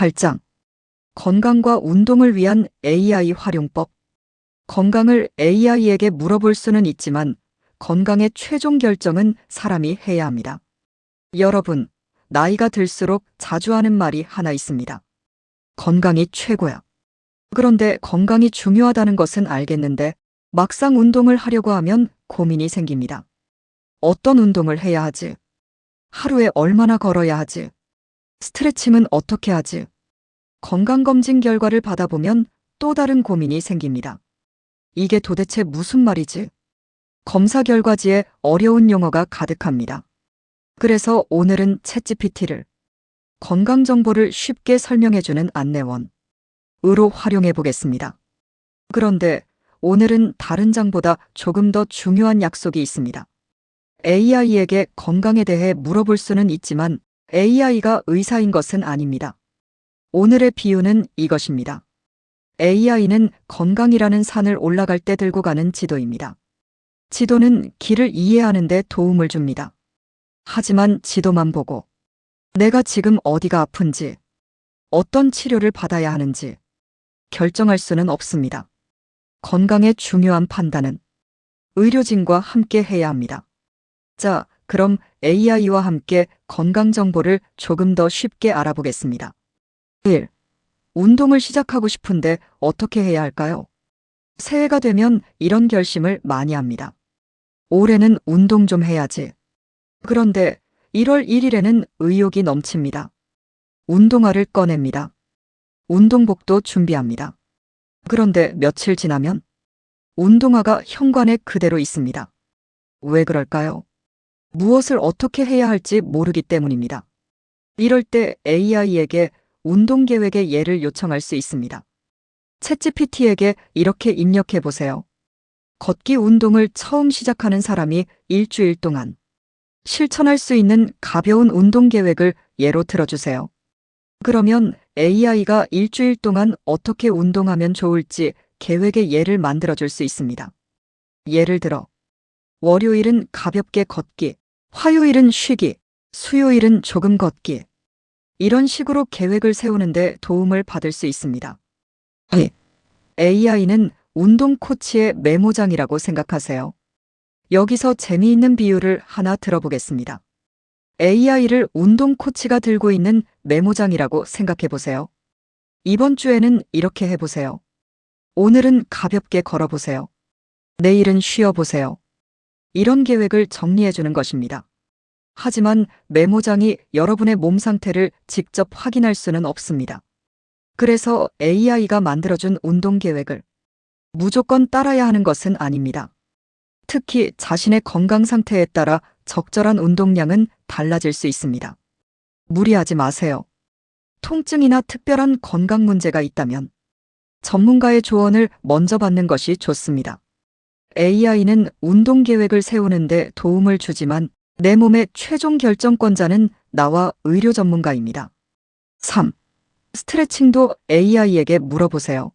8장. 건강과 운동을 위한 AI 활용법. 건강을 AI에게 물어볼 수는 있지만 건강의 최종 결정은 사람이 해야 합니다. 여러분, 나이가 들수록 자주 하는 말이 하나 있습니다. 건강이 최고야. 그런데 건강이 중요하다는 것은 알겠는데 막상 운동을 하려고 하면 고민이 생깁니다. 어떤 운동을 해야 하지? 하루에 얼마나 걸어야 하지? 스트레칭은 어떻게 하지? 건강검진 결과를 받아보면 또 다른 고민이 생깁니다. 이게 도대체 무슨 말이지? 검사 결과지에 어려운 용어가 가득합니다. 그래서 오늘은 챗GPT를 건강 정보를 쉽게 설명해주는 안내원으로 활용해 보겠습니다. 그런데 오늘은 다른 장보다 조금 더 중요한 약속이 있습니다. AI에게 건강에 대해 물어볼 수는 있지만 AI가 의사인 것은 아닙니다. 오늘의 비유는 이것입니다. AI는 건강이라는 산을 올라갈 때 들고 가는 지도입니다. 지도는 길을 이해하는 데 도움을 줍니다. 하지만 지도만 보고 내가 지금 어디가 아픈지, 어떤 치료를 받아야 하는지 결정할 수는 없습니다. 건강의 중요한 판단은 의료진과 함께 해야 합니다. 자, 그럼 AI와 함께 건강 정보를 조금 더 쉽게 알아보겠습니다. 1. 운동을 시작하고 싶은데 어떻게 해야 할까요? 새해가 되면 이런 결심을 많이 합니다. 올해는 운동 좀 해야지. 그런데 1월 1일에는 의욕이 넘칩니다. 운동화를 꺼냅니다. 운동복도 준비합니다. 그런데 며칠 지나면 운동화가 현관에 그대로 있습니다. 왜 그럴까요? 무엇을 어떻게 해야 할지 모르기 때문입니다. 이럴 때 AI에게 운동 계획의 예를 요청할 수 있습니다. 챗GPT에게 이렇게 입력해 보세요. 걷기 운동을 처음 시작하는 사람이 일주일 동안 실천할 수 있는 가벼운 운동 계획을 예로 들어주세요. 그러면 AI가 일주일 동안 어떻게 운동하면 좋을지 계획의 예를 만들어줄 수 있습니다. 예를 들어, 월요일은 가볍게 걷기, 화요일은 쉬기, 수요일은 조금 걷기. 이런 식으로 계획을 세우는데 도움을 받을 수 있습니다. AI는 운동 코치의 메모장이라고 생각하세요. 여기서 재미있는 비유를 하나 들어보겠습니다. AI를 운동 코치가 들고 있는 메모장이라고 생각해 보세요. 이번 주에는 이렇게 해보세요. 오늘은 가볍게 걸어보세요. 내일은 쉬어보세요. 이런 계획을 정리해주는 것입니다. 하지만 메모장이 여러분의 몸 상태를 직접 확인할 수는 없습니다. 그래서 AI가 만들어준 운동 계획을 무조건 따라야 하는 것은 아닙니다. 특히 자신의 건강 상태에 따라 적절한 운동량은 달라질 수 있습니다. 무리하지 마세요. 통증이나 특별한 건강 문제가 있다면 전문가의 조언을 먼저 받는 것이 좋습니다. AI는 운동 계획을 세우는데 도움을 주지만 내 몸의 최종 결정권자는 나와 의료 전문가입니다. 3. 스트레칭도 AI에게 물어보세요.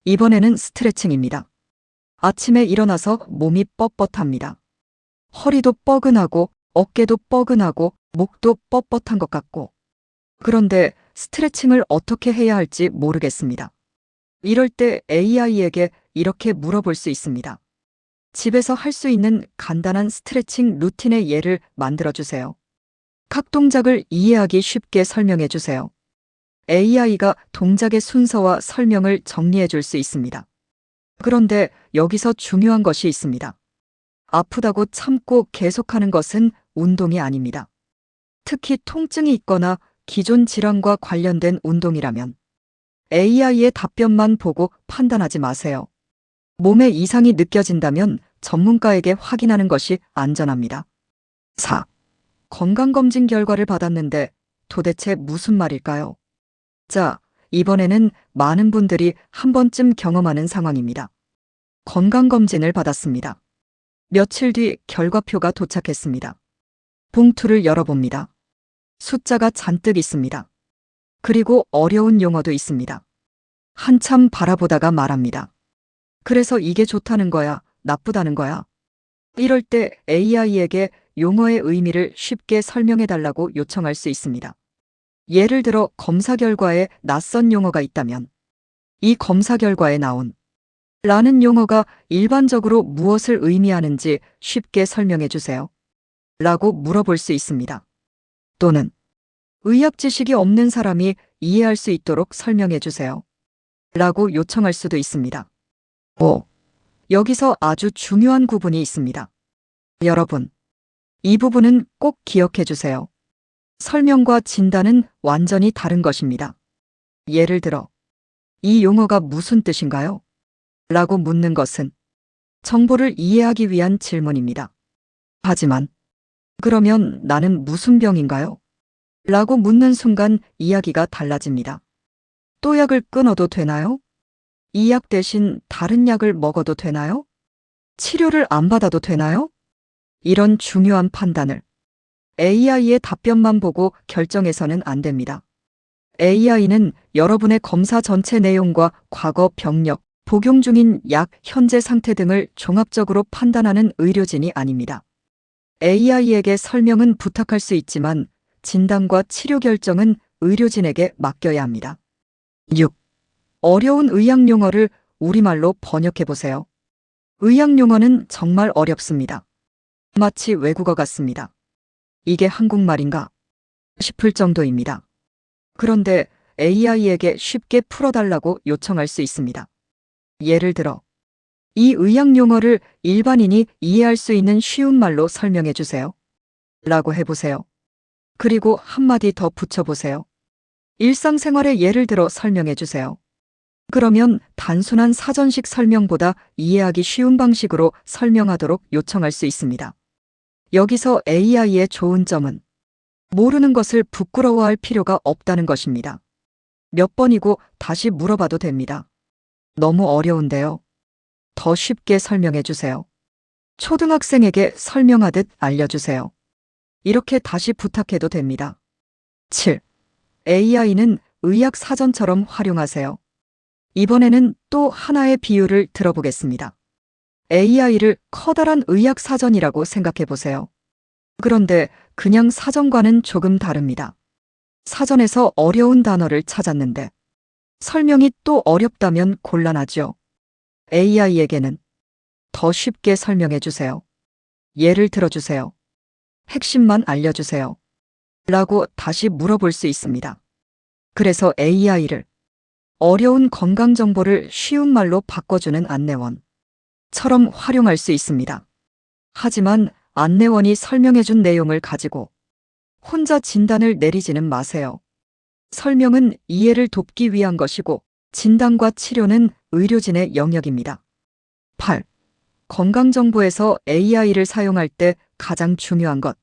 이번에는 스트레칭입니다. 아침에 일어나서 몸이 뻣뻣합니다. 허리도 뻐근하고 어깨도 뻐근하고 목도 뻣뻣한 것 같고. 그런데 스트레칭을 어떻게 해야 할지 모르겠습니다. 이럴 때 AI에게 이렇게 물어볼 수 있습니다. 집에서 할 수 있는 간단한 스트레칭 루틴의 예를 만들어주세요. 각 동작을 이해하기 쉽게 설명해주세요. AI가 동작의 순서와 설명을 정리해줄 수 있습니다. 그런데 여기서 중요한 것이 있습니다. 아프다고 참고 계속하는 것은 운동이 아닙니다. 특히 통증이 있거나 기존 질환과 관련된 운동이라면 AI의 답변만 보고 판단하지 마세요. 몸에 이상이 느껴진다면 전문가에게 확인하는 것이 안전합니다. 4. 건강검진 결과를 받았는데 도대체 무슨 말일까요? 자, 이번에는 많은 분들이 한 번쯤 경험하는 상황입니다. 건강검진을 받았습니다. 며칠 뒤 결과표가 도착했습니다. 봉투를 열어봅니다. 숫자가 잔뜩 있습니다. 그리고 어려운 용어도 있습니다. 한참 바라보다가 말합니다. 그래서 이게 좋다는 거야, 나쁘다는 거야? 이럴 때 AI에게 용어의 의미를 쉽게 설명해 달라고 요청할 수 있습니다. 예를 들어 검사 결과에 낯선 용어가 있다면 이 검사 결과에 나온 라는 용어가 일반적으로 무엇을 의미하는지 쉽게 설명해 주세요. 라고 물어볼 수 있습니다. 또는 의학 지식이 없는 사람이 이해할 수 있도록 설명해 주세요. 라고 요청할 수도 있습니다. 5. 여기서 아주 중요한 구분이 있습니다. 여러분, 이 부분은 꼭 기억해 주세요. 설명과 진단은 완전히 다른 것입니다. 예를 들어, 이 용어가 무슨 뜻인가요? 라고 묻는 것은 정보를 이해하기 위한 질문입니다. 하지만, 그러면 나는 무슨 병인가요? 라고 묻는 순간 이야기가 달라집니다. 또 약을 끊어도 되나요? 이 약 대신 다른 약을 먹어도 되나요? 치료를 안 받아도 되나요? 이런 중요한 판단을 AI의 답변만 보고 결정해서는 안 됩니다. AI는 여러분의 검사 전체 내용과 과거 병력, 복용 중인 약, 현재 상태 등을 종합적으로 판단하는 의료진이 아닙니다. AI에게 설명은 부탁할 수 있지만 진단과 치료 결정은 의료진에게 맡겨야 합니다. 6. 어려운 의학 용어를 우리말로 번역해 보세요. 의학 용어는 정말 어렵습니다. 마치 외국어 같습니다. 이게 한국말인가 싶을 정도입니다. 그런데 AI에게 쉽게 풀어달라고 요청할 수 있습니다. 예를 들어, 이 의학 용어를 일반인이 이해할 수 있는 쉬운 말로 설명해 주세요. 라고 해보세요. 그리고 한마디 더 붙여보세요. 일상생활의 예를 들어 설명해 주세요. 그러면 단순한 사전식 설명보다 이해하기 쉬운 방식으로 설명하도록 요청할 수 있습니다. 여기서 AI의 좋은 점은 모르는 것을 부끄러워할 필요가 없다는 것입니다. 몇 번이고 다시 물어봐도 됩니다. 너무 어려운데요. 더 쉽게 설명해 주세요. 초등학생에게 설명하듯 알려주세요. 이렇게 다시 부탁해도 됩니다. 7. AI는 의학 사전처럼 활용하세요. 이번에는 또 하나의 비유를 들어보겠습니다. AI를 커다란 의학 사전이라고 생각해 보세요. 그런데 그냥 사전과는 조금 다릅니다. 사전에서 어려운 단어를 찾았는데 설명이 또 어렵다면 곤란하죠. AI에게는 더 쉽게 설명해 주세요. 예를 들어주세요. 핵심만 알려주세요. 라고 다시 물어볼 수 있습니다. 그래서 AI를 어려운 건강 정보를 쉬운 말로 바꿔주는 안내원처럼 활용할 수 있습니다. 하지만 안내원이 설명해준 내용을 가지고 혼자 진단을 내리지는 마세요. 설명은 이해를 돕기 위한 것이고 진단과 치료는 의료진의 영역입니다. 8. 건강정보에서 AI를 사용할 때 가장 중요한 것.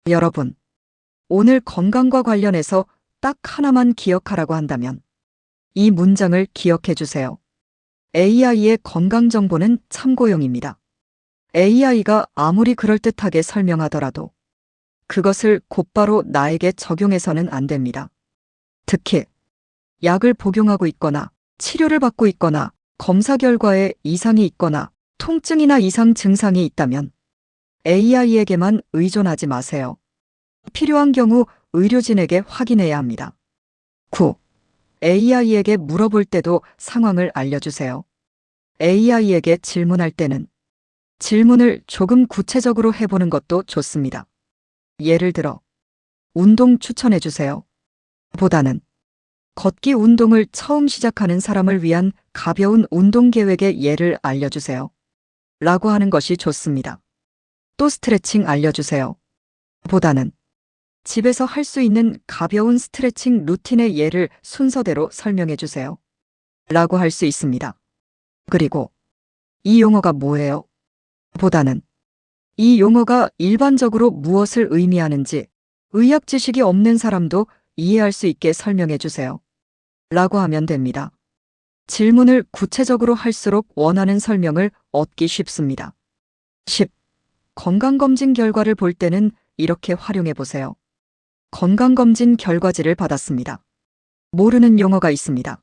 여러분, 오늘 건강과 관련해서 딱 하나만 기억하라고 한다면 이 문장을 기억해 주세요. AI의 건강정보는 참고용입니다. AI가 아무리 그럴듯하게 설명하더라도 그것을 곧바로 나에게 적용해서는 안 됩니다. 특히 약을 복용하고 있거나 치료를 받고 있거나 검사 결과에 이상이 있거나 통증이나 이상 증상이 있다면 AI에게만 의존하지 마세요. 필요한 경우 의료진에게 확인해야 합니다. 9. AI에게 물어볼 때도 상황을 알려주세요. AI에게 질문할 때는 질문을 조금 구체적으로 해보는 것도 좋습니다. 예를 들어, 운동 추천해주세요. 보다는 걷기 운동을 처음 시작하는 사람을 위한 가벼운 운동 계획의 예를 알려주세요. 라고 하는 것이 좋습니다. 또 스트레칭 알려주세요. 보다는 집에서 할 수 있는 가벼운 스트레칭 루틴의 예를 순서대로 설명해 주세요. 라고 할 수 있습니다. 그리고 이 용어가 뭐예요? 보다는 이 용어가 일반적으로 무엇을 의미하는지 의학 지식이 없는 사람도 이해할 수 있게 설명해 주세요. 라고 하면 됩니다. 질문을 구체적으로 할수록 원하는 설명을 얻기 쉽습니다. 10. 건강검진 결과를 볼 때는 이렇게 활용해 보세요. 건강검진 결과지를 받았습니다. 모르는 용어가 있습니다.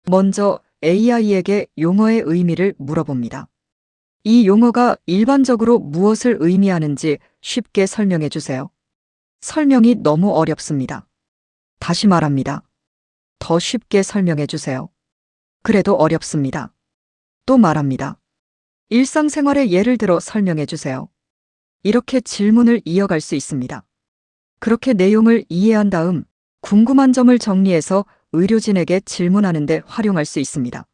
먼저 AI에게 용어의 의미를 물어봅니다. 이 용어가 일반적으로 무엇을 의미하는지 쉽게 설명해 주세요. 설명이 너무 어렵습니다. 다시 말합니다. 더 쉽게 설명해 주세요. 그래도 어렵습니다. 또 말합니다. 일상생활의 예를 들어 설명해 주세요. 이렇게 질문을 이어갈 수 있습니다. 그렇게 내용을 이해한 다음 궁금한 점을 정리해서 의료진에게 질문하는 데 활용할 수 있습니다.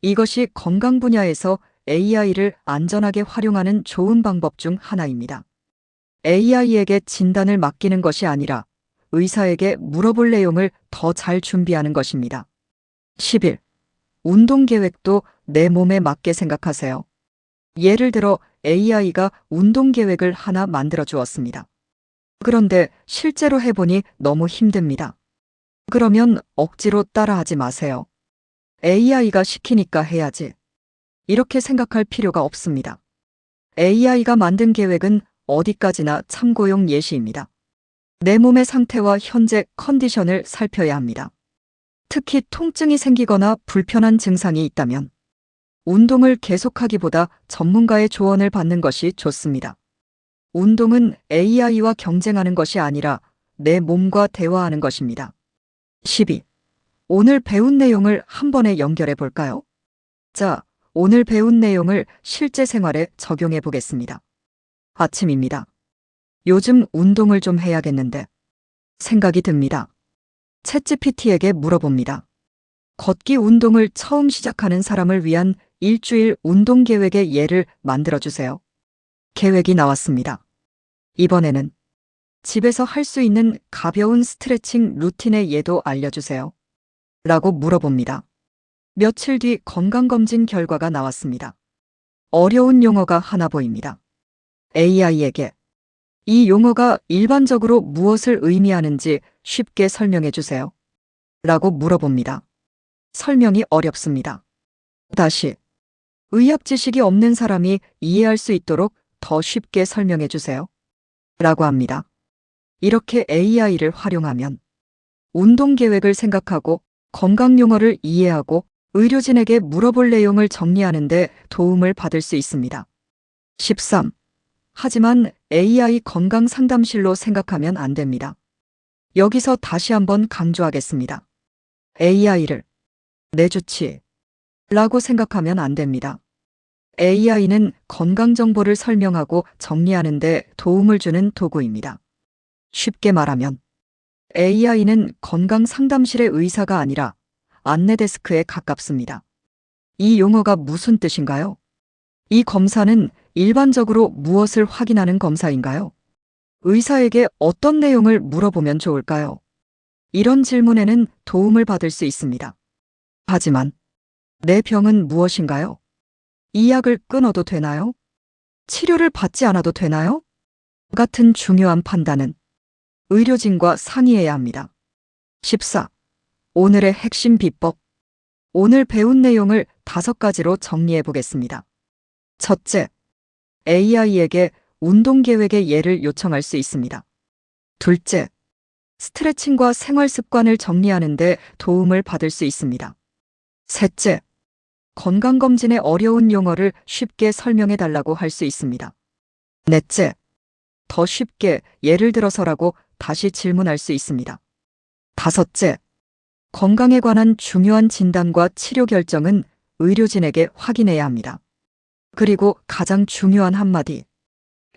이것이 건강 분야에서 AI를 안전하게 활용하는 좋은 방법 중 하나입니다. AI에게 진단을 맡기는 것이 아니라 의사에게 물어볼 내용을 더 잘 준비하는 것입니다. 10일. 운동 계획도 내 몸에 맞게 생각하세요. 예를 들어 AI가 운동 계획을 하나 만들어 주었습니다. 그런데 실제로 해보니 너무 힘듭니다. 그러면 억지로 따라하지 마세요. AI가 시키니까 해야지. 이렇게 생각할 필요가 없습니다. AI가 만든 계획은 어디까지나 참고용 예시입니다. 내 몸의 상태와 현재 컨디션을 살펴야 합니다. 특히 통증이 생기거나 불편한 증상이 있다면 운동을 계속하기보다 전문가의 조언을 받는 것이 좋습니다. 운동은 AI와 경쟁하는 것이 아니라 내 몸과 대화하는 것입니다. 12. 오늘 배운 내용을 한 번에 연결해 볼까요? 자, 오늘 배운 내용을 실제 생활에 적용해 보겠습니다. 아침입니다. 요즘 운동을 좀 해야겠는데 생각이 듭니다. 챗GPT에게 물어봅니다. 걷기 운동을 처음 시작하는 사람을 위한 일주일 운동 계획의 예를 만들어주세요. 계획이 나왔습니다. 이번에는 집에서 할 수 있는 가벼운 스트레칭 루틴의 예도 알려주세요. 라고 물어봅니다. 며칠 뒤 건강검진 결과가 나왔습니다. 어려운 용어가 하나 보입니다. AI에게 이 용어가 일반적으로 무엇을 의미하는지 쉽게 설명해 주세요. 라고 물어봅니다. 설명이 어렵습니다. 다시, 의학 지식이 없는 사람이 이해할 수 있도록 더 쉽게 설명해 주세요. 라고 합니다. 이렇게 AI를 활용하면 운동 계획을 생각하고 건강 용어를 이해하고 의료진에게 물어볼 내용을 정리하는 데 도움을 받을 수 있습니다. 13. 하지만 AI 건강 상담실로 생각하면 안 됩니다. 여기서 다시 한번 강조하겠습니다. AI를 내 주치라고 생각하면 안 됩니다. AI는 건강 정보를 설명하고 정리하는 데 도움을 주는 도구입니다. 쉽게 말하면 AI는 건강 상담실의 의사가 아니라 안내 데스크에 가깝습니다. 이 용어가 무슨 뜻인가요? 이 검사는 일반적으로 무엇을 확인하는 검사인가요? 의사에게 어떤 내용을 물어보면 좋을까요? 이런 질문에는 도움을 받을 수 있습니다. 하지만 내 병은 무엇인가요? 이 약을 끊어도 되나요? 치료를 받지 않아도 되나요? 같은 중요한 판단은 의료진과 상의해야 합니다. 14. 오늘의 핵심 비법. 오늘 배운 내용을 5가지로 정리해 보겠습니다. 첫째, AI에게 운동 계획의 예를 요청할 수 있습니다. 둘째, 스트레칭과 생활 습관을 정리하는 데 도움을 받을 수 있습니다. 셋째, 건강검진의 어려운 용어를 쉽게 설명해 달라고 할 수 있습니다. 넷째, 더 쉽게 예를 들어서라고 다시 질문할 수 있습니다. 다섯째, 건강에 관한 중요한 진단과 치료 결정은 의료진에게 확인해야 합니다. 그리고 가장 중요한 한마디.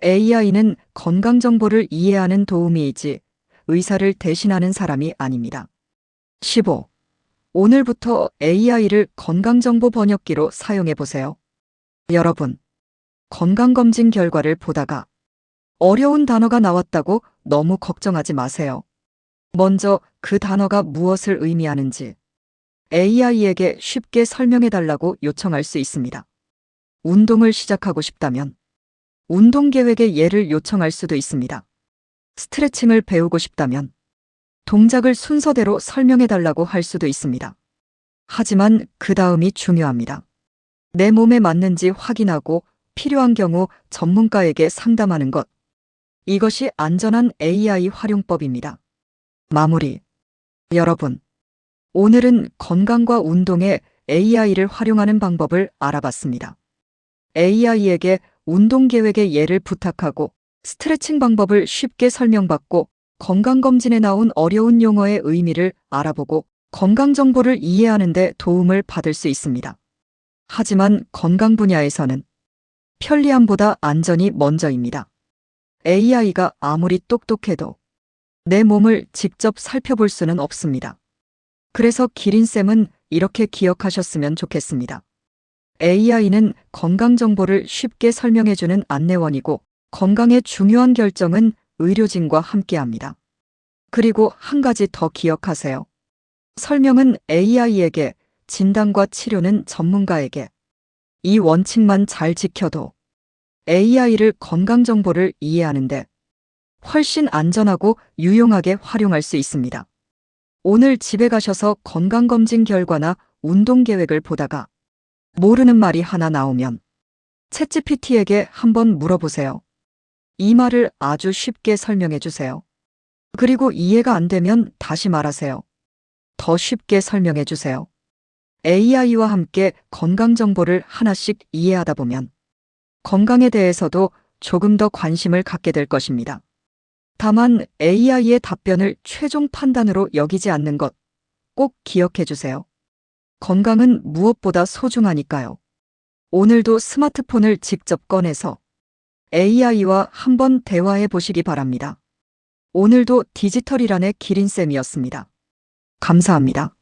AI는 건강 정보를 이해하는 도우미이지 의사를 대신하는 사람이 아닙니다. 15. 오늘부터 AI를 건강정보 번역기로 사용해 보세요. 여러분, 건강검진 결과를 보다가 어려운 단어가 나왔다고 너무 걱정하지 마세요. 먼저 그 단어가 무엇을 의미하는지 AI에게 쉽게 설명해 달라고 요청할 수 있습니다. 운동을 시작하고 싶다면 운동 계획의 예를 요청할 수도 있습니다. 스트레칭을 배우고 싶다면 동작을 순서대로 설명해 달라고 할 수도 있습니다. 하지만 그 다음이 중요합니다. 내 몸에 맞는지 확인하고 필요한 경우 전문가에게 상담하는 것. 이것이 안전한 AI 활용법입니다. 마무리. 여러분, 오늘은 건강과 운동에 AI를 활용하는 방법을 알아봤습니다. AI에게 운동 계획의 예를 부탁하고 스트레칭 방법을 쉽게 설명받고 건강검진에 나온 어려운 용어의 의미를 알아보고 건강정보를 이해하는 데 도움을 받을 수 있습니다. 하지만 건강 분야에서는 편리함보다 안전이 먼저입니다. AI가 아무리 똑똑해도 내 몸을 직접 살펴볼 수는 없습니다. 그래서 기린쌤은 이렇게 기억하셨으면 좋겠습니다. AI는 건강정보를 쉽게 설명해주는 안내원이고 건강의 중요한 결정은 의료진과 함께합니다. 그리고 한 가지 더 기억하세요. 설명은 AI에게, 진단과 치료는 전문가에게. 이 원칙만 잘 지켜도 AI를 건강정보를 이해하는데 훨씬 안전하고 유용하게 활용할 수 있습니다. 오늘 집에 가셔서 건강검진 결과나 운동 계획을 보다가 모르는 말이 하나 나오면 챗GPT에게 한번 물어보세요. 이 말을 아주 쉽게 설명해 주세요. 그리고 이해가 안 되면 다시 말하세요. 더 쉽게 설명해 주세요. AI와 함께 건강 정보를 하나씩 이해하다 보면 건강에 대해서도 조금 더 관심을 갖게 될 것입니다. 다만 AI의 답변을 최종 판단으로 여기지 않는 것 꼭 기억해 주세요. 건강은 무엇보다 소중하니까요. 오늘도 스마트폰을 직접 꺼내서 AI와 한번 대화해 보시기 바랍니다. 오늘도 디지털이란의 기린쌤이었습니다. 감사합니다.